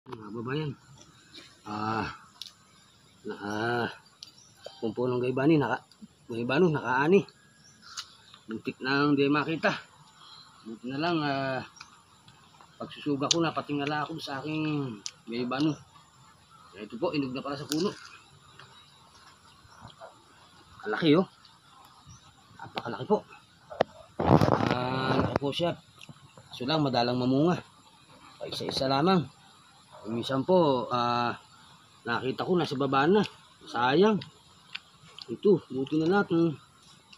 Mga babayan. Pumpunong gaybani, gaybano, nakaani. Muntik nang di makita. Buti na lang, pagsusuga ko na, patingala ako sa aking gaybano. Ito po, inog na pala sa puno. Kalaki oh. Napakalaki po. Laki po siya. So lang, madalang mamunga. Isa-isa lamang. Minsan po, nakita ko nasa baba na. Sayang. Ito, buti na natin.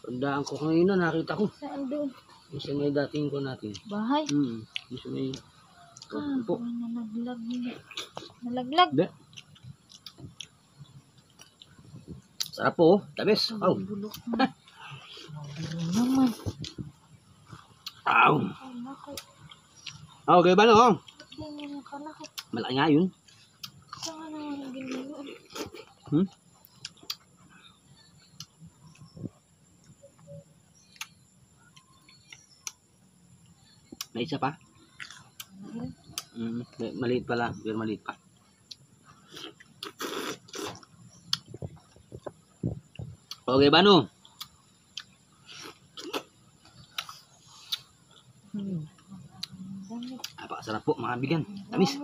Tandaan ko kanina, nakita ko. Saan doon? Isa may dating ko natin. Bahay? Isa may... po. Nalaglag niya. Nalaglag? De. Sarap po, tabes. Aw. Bulok na. Naman. Aw. Ay, nakay. Aw, kaya ba no? Ganyan yung kalaki. Malaki nga yun. Saan nga naman yung ginagawa? May isa pa? Maliit pa lang. Pero maliit pa. Okay ba no? Napakasarap po mga bigan. Tamis.